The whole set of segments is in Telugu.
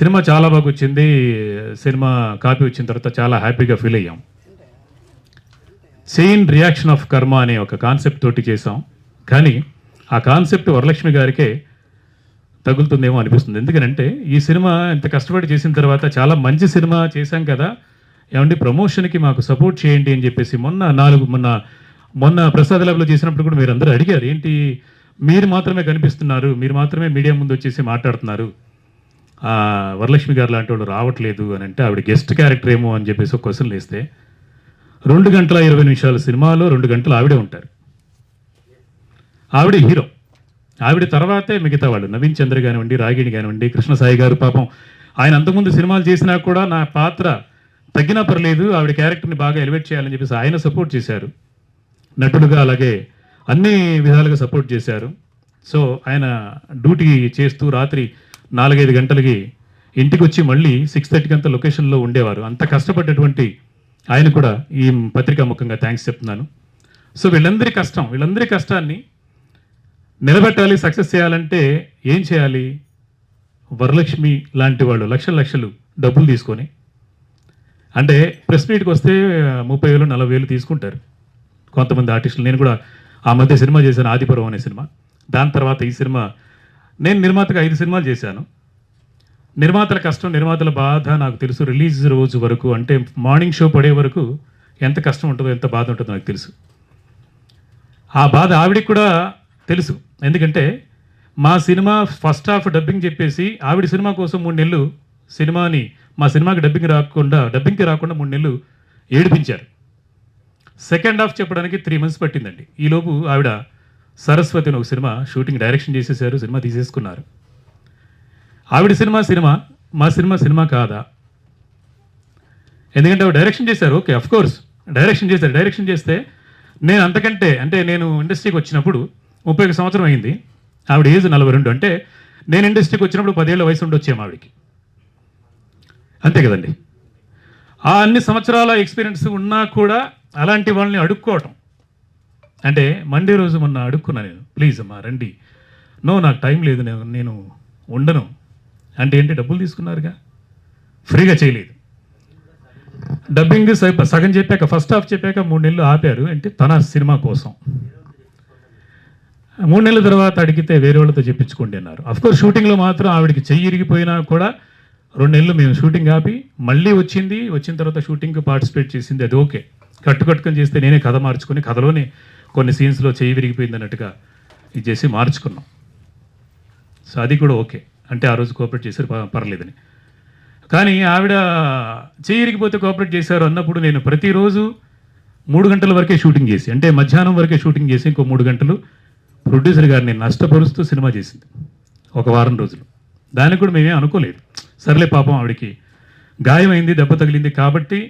సినిమా చాలా బాగా వచ్చింది. సినిమా కాపీ వచ్చిన తర్వాత చాలా హ్యాపీగా ఫీల్ అయ్యాం. చైన్ రియాక్షన్ ఆఫ్ కర్మ అనే ఒక కాన్సెప్ట్ తోటి చేసాం. కానీ ఆ కాన్సెప్ట్ వరలక్ష్మి గారికే తగులుతుందేమో అనిపిస్తుంది. ఎందుకంటే ఈ సినిమా ఇంత కష్టపడి చేసిన తర్వాత చాలా మంచి సినిమా చేశాం కదా, ఏమండి ప్రమోషన్కి మాకు సపోర్ట్ చేయండి అని చెప్పేసి మొన్న ప్రసాద్ ల్యాబ్లో చేసినప్పుడు కూడా మీరు అందరూ అడిగారు, ఏంటి మీరు మాత్రమే కనిపిస్తున్నారు, మీరు మాత్రమే మీడియా ముందు వచ్చేసి మాట్లాడుతున్నారు, వరలక్ష్మి గారు లాంటి వాళ్ళు రావట్లేదు అని అంటే ఆవిడ గెస్ట్ క్యారెక్టర్ ఏమో అని చెప్పేసి ఒక క్వశ్చన్ వేస్తే 2 గంటల 20 నిమిషాల సినిమాలో 2 గంటలు ఆవిడే ఉంటారు. ఆవిడే హీరో. ఆవిడ తర్వాతే మిగతా వాళ్ళు నవీన్ చంద్ర కానివ్వండి, రాగిణి కానివ్వండి, కృష్ణసాయి గారు పాపం ఆయన అంతకుముందు సినిమాలు చేసినా కూడా నా పాత్ర తగ్గినా పర్లేదు, ఆవిడ క్యారెక్టర్ని బాగా ఎలివేట్ చేయాలని చెప్పేసి ఆయన సపోర్ట్ చేశారు. నటుడుగా అలాగే అన్ని విధాలుగా సపోర్ట్ చేశారు. సో ఆయన డ్యూటీ చేస్తూ రాత్రి 4-5 గంటలకి ఇంటికి వచ్చి మళ్ళీ 6:30కి అంతా లొకేషన్లో ఉండేవారు. అంత కష్టపడ్డటువంటి ఆయన కూడా ఈ పత్రికా ముఖంగా థ్యాంక్స్ చెప్తున్నాను. సో వీళ్ళందరి కష్టాన్ని నిలబెట్టాలి, సక్సెస్ చేయాలంటే ఏం చేయాలి? వరలక్ష్మి లాంటి వాళ్ళు లక్షలు డబ్బులు తీసుకొని, అంటే ప్రెస్ మీట్కి వస్తే 30,000 40,000 తీసుకుంటారు కొంతమంది ఆర్టిస్టులు. నేను కూడా ఆ మధ్య సినిమా చేశాను, ఆదిపురం అనే సినిమా. దాని తర్వాత ఈ సినిమా, నేను నిర్మాతగా 5 సినిమాలు చేశాను. నిర్మాతల కష్టం, నిర్మాతల బాధ నాకు తెలుసు. రిలీజ్ రోజు వరకు, అంటే మార్నింగ్ షో పడే వరకు ఎంత కష్టం ఉంటుందో, ఎంత బాధ ఉంటుందో నాకు తెలుసు. ఆ బాధ ఆవిడికి కూడా తెలుసు. ఎందుకంటే మా సినిమా ఫస్ట్ హాఫ్ డబ్బింగ్ చెప్పేసి ఆవిడ సినిమా కోసం 3 నెలలు మా సినిమాకి డబ్బింగ్కి రాకుండా 3 నెలలు ఏడిపించారు. సెకండ్ హాఫ్ చెప్పడానికి 3 months పట్టిందండి. ఈలోపు ఆవిడ సరస్వతి అని ఒక సినిమా షూటింగ్ డైరెక్షన్ చేసేసారు, సినిమా తీసేసుకున్నారు. ఆవిడ సినిమా మా సినిమా కాదా? ఎందుకంటే ఆవిడ డైరెక్షన్ చేశారు, ఓకే అఫ్కోర్స్ డైరెక్షన్ చేస్తే నేను అంతకంటే, అంటే నేను ఇండస్ట్రీకి వచ్చినప్పుడు 31 సంవత్సరం అయింది, ఆవిడ ఏజ్ 42. అంటే నేను ఇండస్ట్రీకి వచ్చినప్పుడు 10 ఏళ్ల వయసు ఉండొచ్చేమో ఆవిడకి, అంతే కదండి. ఆ అన్ని సంవత్సరాల ఎక్స్పీరియన్స్ ఉన్నా కూడా అలాంటి వాళ్ళని అడుక్కోవటం, అంటే మండే రోజు మొన్న అడుక్కున్నా నేను, ప్లీజ్ అమ్మా రండి, నాకు టైం లేదు, నేను ఉండను అంటే ఏంటి, డబ్బులు తీసుకున్నారుగా, ఫ్రీగా చేయలేదు. డబ్బింగ్ సగం చెప్పాక, ఫస్ట్ హాఫ్ చెప్పాక 3 నెలలు ఆపారు. అంటే తన సినిమా కోసం 3 నెలల తర్వాత అడిగితే వేరే వాళ్ళతో చెప్పించుకోండి అన్నారు. అఫ్కోర్స్ షూటింగ్లో మాత్రం ఆవిడకి చెయ్యి ఇరిగిపోయినా కూడా 2 నెలలు మేము షూటింగ్ ఆపి మళ్ళీ వచ్చిన తర్వాత షూటింగ్కి పార్టిసిపేట్ చేసింది. అది ఓకే. కట్టుకొని చేస్తే నేనే కథ మార్చుకొని, కథలోనే కొన్ని సీన్స్లో చెయ్యి విరిగిపోయింది అన్నట్టుగా ఇది చేసి మార్చుకున్నాం. సో అది కూడా ఓకే, అంటే ఆ రోజు కోఆపరేట్ చేశారు, పర్లేదని. కానీ ఆవిడ చెయ్యి ఇరిగిపోతే కోఆపరేట్ చేశారు అన్నప్పుడు నేను ప్రతిరోజు 3 గంటల వరకే షూటింగ్ చేసి, అంటే మధ్యాహ్నం వరకే షూటింగ్ చేసి ఇంకో 3 గంటలు ప్రొడ్యూసర్ గారిని నష్టపరుస్తూ సినిమా చేసింది ఒక వారం రోజులు. దానికి కూడా మేమేం అనుకోలేదు. సర్లే పాపం ఆవిడకి గాయమైంది, దెబ్బ తగిలింది కాబట్టి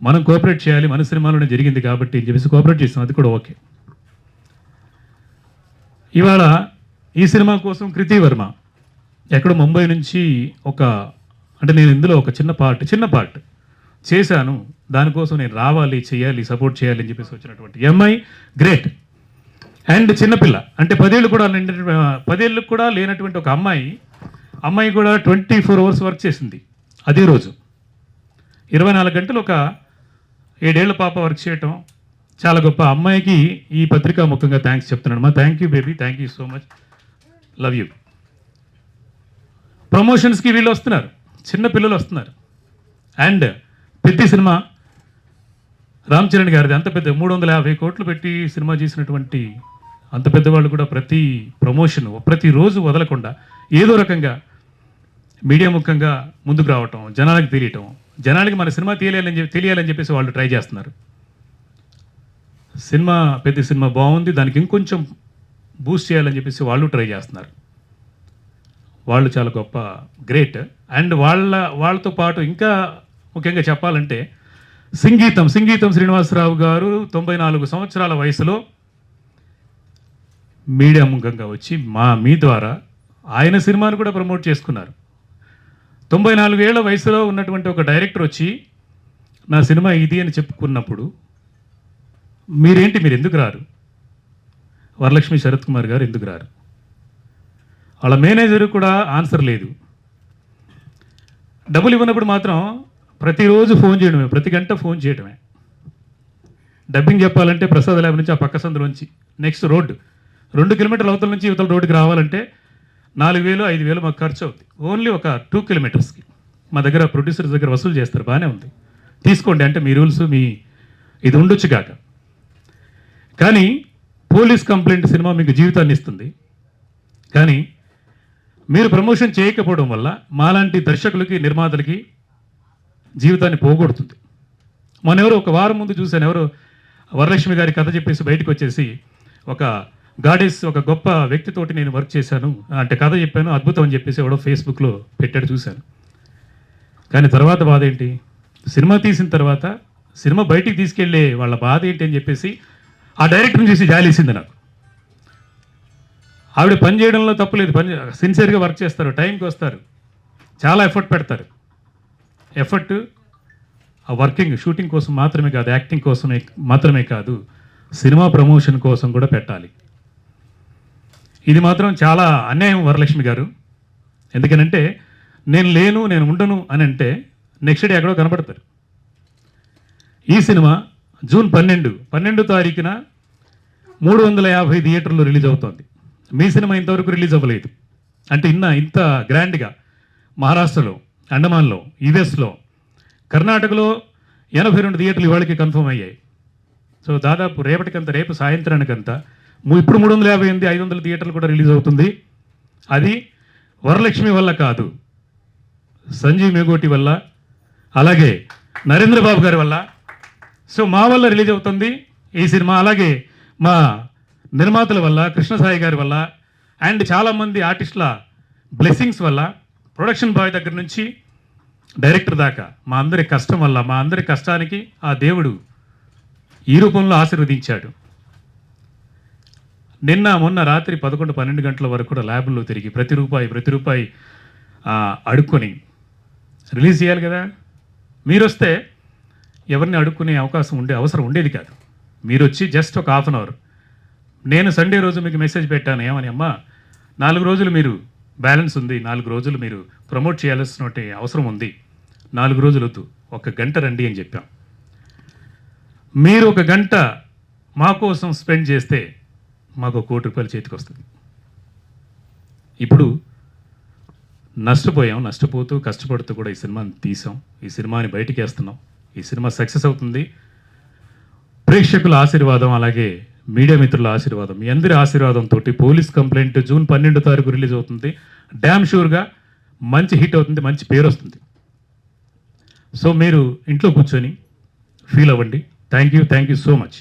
మనం కోఆపరేట్ చేయాలి, మన సినిమాలోనే జరిగింది కాబట్టి అని చెప్పేసి కోఆపరేట్ చేస్తాం, అది కూడా ఓకే. ఇవాళ ఈ సినిమా కోసం కృతి వర్మ ఎక్కడో ముంబై నుంచి అంటే నేను ఇందులో ఒక చిన్న పార్ట్ చేశాను, దానికోసం నేను రావాలి, చేయాలి, సపోర్ట్ చేయాలి అని చెప్పేసి వచ్చినటువంటి ఎంఐ గ్రేట్. అండ్ చిన్నపిల్ల, అంటే 10 ఏళ్ళు కూడా లేనటువంటి ఒక అమ్మాయి కూడా 24 hours వర్క్ చేసింది. అదే రోజు 24 గంటలు ఒక 7 ఏళ్ల పాప వర్క్ చేయటం చాలా గొప్ప. అమ్మాయికి ఈ పత్రికా ముఖంగా థ్యాంక్స్ చెప్తున్నాను. మా thank you baby, thank you so much, love you. ప్రమోషన్స్కి వీళ్ళు వస్తున్నారు, చిన్న పిల్లలు వస్తున్నారు. అండ్ పెద్ద సినిమా రామ్ చరణ్ గారిది, అంత పెద్ద 350 కోట్లు పెట్టి సినిమా చేసినటువంటి అంత పెద్దవాళ్ళు కూడా ప్రతి ప్రమోషన్ ప్రతిరోజు వదలకుండా ఏదో రకంగా మీడియా ముఖంగా ముందుకు రావటం, జనాలకు తెలియటం, జనాలకి మన సినిమా తెలియాలని చెప్పేసి వాళ్ళు ట్రై చేస్తున్నారు. పెద్ద సినిమా బాగుంది, దానికి ఇంకొంచెం బూస్ట్ చేయాలని చెప్పేసి వాళ్ళు ట్రై చేస్తున్నారు. వాళ్ళు చాలా గొప్ప, గ్రేట్. అండ్ వాళ్ళతో పాటు ఇంకా ముఖ్యంగా చెప్పాలంటే సంగీతం శ్రీనివాసరావు గారు 94 సంవత్సరాల వయసులో మీడియా ముఖంగా వచ్చి మీ ద్వారా ఆయన సినిమాను కూడా ప్రమోట్ చేసుకున్నారు. 94 ఏళ్ల వయసులో ఉన్నటువంటి ఒక డైరెక్టర్ వచ్చి నా సినిమా ఇది అని చెప్పుకున్నప్పుడు మీరు ఎందుకు రారు? వరలక్ష్మి శరత్ కుమార్ గారు ఎందుకు రారు? వాళ్ళ మేనేజర్ కూడా ఆన్సర్ లేదు. డబ్బులు ఇవ్వనప్పుడు మాత్రం ప్రతిరోజు ఫోన్ చేయడమే, ప్రతి గంట ఫోన్ చేయడమే. డబ్బింగ్ చెప్పాలంటే ప్రసాద్ ల్యాబ్ నుంచి ఆ పక్క సందులోంచి నెక్స్ట్ రోడ్డు 2 కిలోమీటర్ల అవతల నుంచి ఇవతల రోడ్డుకి రావాలంటే 4,000 5,000 మాకు ఖర్చు అవుతుంది. ఓన్లీ ఒక 2 కిలోమీటర్స్కి మా దగ్గర ప్రొడ్యూసర్స్ దగ్గర వసూలు చేస్తారు, బాగానే ఉంది, తీసుకోండి అంటే మీ రూల్స్ మీ ఇది ఉండొచ్చు కాక. కానీ పోలీస్ కంప్లైంట్ సినిమా మీకు జీవితాన్ని ఇస్తుంది. కానీ మీరు ప్రమోషన్ చేయకపోవడం వల్ల మాలాంటి దర్శకులకి నిర్మాతలకి జీవితాన్ని పోగొడుతుంది. మొన్న ఎవరో ఒక వారం ముందు చూశాను, ఎవరో వరలక్ష్మి గారి కథ చెప్పేసి బయటకు వచ్చేసి ఒక గాడెస్ ఒక గొప్ప వ్యక్తితోటి నేను వర్క్ చేశాను అంటే కథ చెప్పాను అద్భుతం అని చెప్పేసి ఎవడో ఫేస్బుక్లో పెట్టాడు, చూశాను. కానీ తర్వాత బాధ ఏంటి, సినిమా తీసిన తర్వాత సినిమా బయటికి తీసుకెళ్లే వాళ్ళ బాధ ఏంటి అని చెప్పేసి ఆ డైరెక్టర్ని చూసి జాలేసింది నాకు. ఆవిడ పని చేయడంలో తప్పులేదు, పని సిన్సియర్గా వర్క్ చేస్తారు, టైంకి వస్తారు, చాలా ఎఫర్ట్ పెడతారు. ఎఫర్ట్ ఆ వర్కింగ్ షూటింగ్ కోసం మాత్రమే కాదు, యాక్టింగ్ కోసం మాత్రమే కాదు, సినిమా ప్రమోషన్ కోసం కూడా పెట్టాలి. ఇది మాత్రం చాలా అన్యాయం వరలక్ష్మి గారు. ఎందుకనంటే నేను లేను నేను ఉండను అని అంటే నెక్స్ట్ డే ఎక్కడో కనపడతారు. ఈ సినిమా జూన్ 12 తారీఖున 350 థియేటర్లో రిలీజ్ అవుతోంది. మీ సినిమా ఇంతవరకు రిలీజ్ అవ్వలేదు. అంటే ఇంత గ్రాండ్గా మహారాష్ట్రలో, అండమాన్లో, యుఎస్లో, కర్ణాటకలో 82 థియేటర్లు ఇవాళకి కన్ఫర్మ్ అయ్యాయి. సో దాదాపు రేపు సాయంత్రానికంతా ఇప్పుడు 358 500 థియేటర్లు కూడా రిలీజ్ అవుతుంది. అది వరలక్ష్మి వల్ల కాదు, సంజీవ్ మేగోటి వల్ల, అలాగే నరేంద్ర బాబు గారి వల్ల. సో మా వల్ల రిలీజ్ అవుతుంది ఈ సినిమా. అలాగే మా నిర్మాతల వల్ల, కృష్ణసాయి గారి వల్ల, అండ్ చాలామంది ఆర్టిస్టుల బ్లెస్సింగ్స్ వల్ల, ప్రొడక్షన్ బాయ్ దగ్గర నుంచి డైరెక్టర్ దాకా మా అందరి కష్టం వల్ల, మా అందరి కష్టానికి ఆ దేవుడు ఈ రూపంలో ఆశీర్వదించాడు. నిన్న మొన్న రాత్రి 11-12 గంటల వరకు కూడా ల్యాబ్లో తిరిగి ప్రతి రూపాయి అడుక్కొని రిలీజ్ చేయాలి కదా. మీరు వస్తే ఎవరిని అడుక్కునే అవసరం ఉండేది కాదు. మీరు వచ్చి జస్ట్ ఒక హాఫ్ అన్ అవర్, నేను సండే రోజు మీకు మెసేజ్ పెట్టాను ఏమని, అమ్మా 4 రోజులు మీరు బ్యాలెన్స్ ఉంది, 4 రోజులు మీరు ప్రమోట్ చేయాల్సిన అవసరం ఉంది, 4 రోజులు వద్దు, 1 గంట రండి అని చెప్పాం. మీరు 1 గంట మా కోసం స్పెండ్ చేస్తే మాకు 1 కోటి రూపాయలు చేతికి వస్తుంది. ఇప్పుడు నష్టపోతూ కష్టపడుతూ కూడా ఈ సినిమాని తీసాం, ఈ సినిమాని బయటికి వేస్తున్నాం. ఈ సినిమా సక్సెస్ అవుతుంది. ప్రేక్షకుల ఆశీర్వాదం, అలాగే మీడియా మిత్రుల ఆశీర్వాదం, మీ అందరి ఆశీర్వాదంతో పోలీస్ కంప్లైంట్ జూన్ 12 తారీఖు రిలీజ్ అవుతుంది. డ్యామ్ షూర్గా మంచి హిట్ అవుతుంది, మంచి పేరు వస్తుంది. సో మీరు ఇంట్లో కూర్చొని ఫీల్ అవ్వండి. Thank you so much.